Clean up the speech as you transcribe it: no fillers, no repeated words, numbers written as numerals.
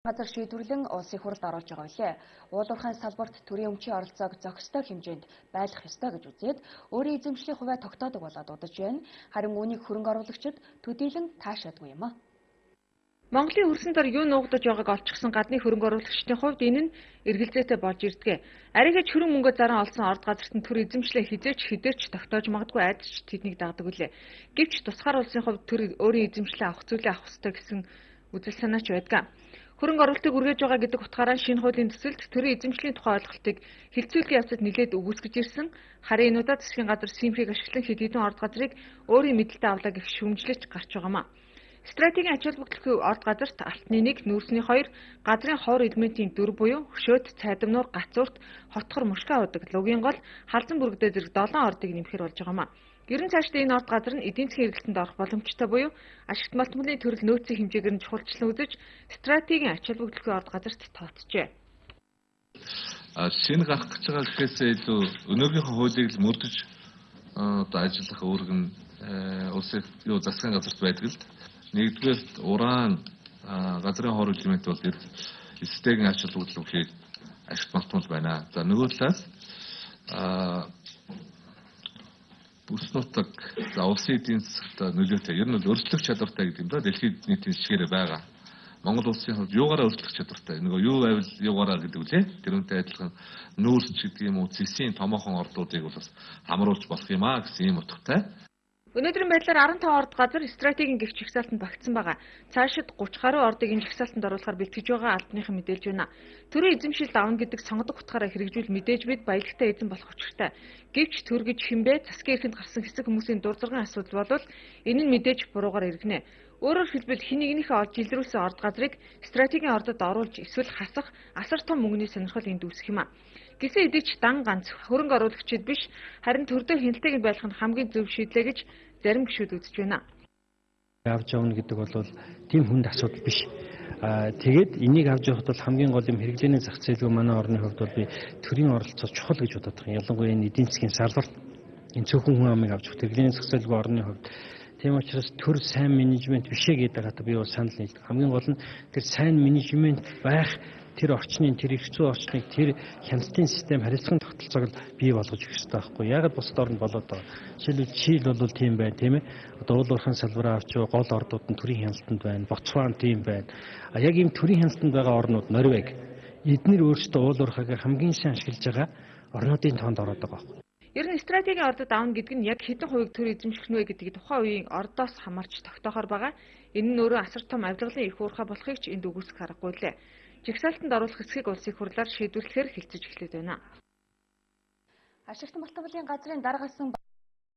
Газар шийдвэрлэн улсын хурлд оруулж байгаа билээ. Уулуурхайн салбарт төрийн өмчийн оролцоог зохистой хэмжээнд байлгах ёстой гэж үзээд өөрийн эзэмшлийн хувиа тогтоодог болоод удаж байна. Харин үүнийг хөрөнгө оруулагчид төдийлөн таашаадгүй юм а. Монголын хөрсөн дор юу нуугдаж байгааг олчихсон гадны хөрөнгө оруулагчдын хувьд энэ нь эргэлзээтэй болж ирдэг. Арийгаж хөрөнгө мөнгө заран олсон орд газарт нь төр эзэмшлээ хідээч тогтоож магадгүй айдч тэднийг дагдаг үлээ. Гэвч тусгаар улсын хувьд төр өөрийн эзэмшлээ авах зүйлээ авах ёстой гэсэн үзэл санаач байдаг. Хөрөнгө оруулалтыг үргэж байгаа гэдэг утгаараа шинэ хуулийн төсөлд төрийн эзэмшлийн тухай ойлголтыг хилцүүлгийн явцад нэлээд өгүүлсгэж ирсэн. Харин энэ удаа засгийн газар симхийг ашиглан хэд хэдэн орд газрыг өөрийн мэдэлтэй авлаа гэх шүүмжлэж гарч байгаамаа. Стратегийн ач холбогдлын орд газарт алтны 1, нүүрсний 2, газрын ховор элементийн 4 буюу хөшөөт, цайдамнуур, гацуурт, хотхор, мушгаа удаг, лугийн гол, халзан бүрэгдээ зэрэг 7 ордыг нэмэхээр болж байгаамаа. Ерөн цаашдаа энэ орд газар нь эдийн засгийн эргэлтэнд орох боломжтой буюу ашигт малтмалын төрөл нөөцийн хэмжээгээр нь чухалчлан үзэж стратегийн ач холбогдлын орд газарт тооцжээ. Шинэ гарах гэж байгаа гэхээсээ илүү өнөөгийнхөө хуулийг л мөрдөж ажиллах үүрэг нь улсын засгийн газарт байдаг л. Нэгдүгээр уран газрын хор элемент бол стратегийн ач холбогдол гэхээр ашигт малтмал байна. За нөгөө талаас бүс нутаг улсын эдийн засагт нөлөөтэй. Ер нь бол өрсөлдөх чадвартай гэдэг юм да. Дэлхийн нийтийн жишгээр байгаа. Монгол улсын хувьд юугаараа өрсөлдөх чадвартай. Нөгөө юу байвал юугаараа гэдэг үлээ. Тэрүүнтэй адилхан нүүрс ч гэдэг юм уу, цэсийн томоохон ордуудыг бол бас хамруулж болох юм аа гэсэн юм утгатай. Өнөөдрийн байдлаар 15 орд газар стратегийн гих жагсаалтанд багтсан байгаа. Цаашид 30 гаруй ордыг энэ жагсаалтанд оруулахар бэлтгэж байгаа албаныхан мэдээлж байна. Төрийн эзэмшил давна гэдэг сонгодог утгаараа хэрэгжүүл мэдээж бид баялагтай эзэн болох учиртай. Гэвч төр гэж хинбэ засгийн эрхэнд гарсан хэсэг хүмүүсийн дур зоргын асуудал бол энэ нь мэдээж буруугаар иргэнэ. Өөрөөр хэлбэл хэн нэгнийхээ орж илрүүлсэн орд газрыг стратегийн ордод оруулж эсвэл хасах асар том мөнгөний сонирхол энд үүсэх юм а. Гэсэн хэдий ч дан ганц хөрөнгө оруулагчид биш харин төрдөө хяналтыг байлгах нь хамгийн зөв шийдлээ гэж зарим гишүүд үзэж байна. Авч явна гэдэг бол тийм хүнд асуудал биш. Тэгээд энийг авч явахд бол хамгийн гол юм хэрэглээний зах зээлгүй манай орны хувьд бол би төрийн оролцоо чухал гэж бодоод байгаа. Ялангуяа энэ эдийн засгийн салбарт энэ цөөхөн хүн амыг авч явах хэрэглээний зах зээлгүй орны хувьд тийм учраас төр сайн менежмент бишээ гэдэг би бол санал нийлдэг. Хамгийн гол нь тэр сайн менежмент байх тэр орчныг, тэр эрх зүй орчныг, тэр хяналтын систем харилцагын тогтолцоог л бий болгож өгөх хэрэгтэй байхгүй. Яг бусад орнд болоод байгаа. Жишээлбэл Чил бол тийм байна, тийм ээ. Одоо уулуурхайн салбараа авч гол ордууд нь төрийн хяналтанд байна. Ботсван тийм байна. Яг ийм төрийн хяналтанд байгаа орнууд Норвеги эднэр өөрсдөө уулуурхайг хамгийн сайн ашиглаж байгаа орнуудын тоонд ороод байгаа байхгүй. Ер нь стратегийн ордод авна гэдэг нь яг хэдэн хувийг төр эзэмших нь вэ гэдгийг тухайн үеийн ордоос хамаарч тогтоохоор байгаа. Энэ нь өөрөө асар том авилгалын их уурхай болохыг ч энд үгүйсэх аргагүй лээ. Жагсаалтанд оруулах хэсгийг улсын хурлаар шийдвэрлэхээр хэлцэж эхлэв байна. Ашигт малтмалын газрын дарга асан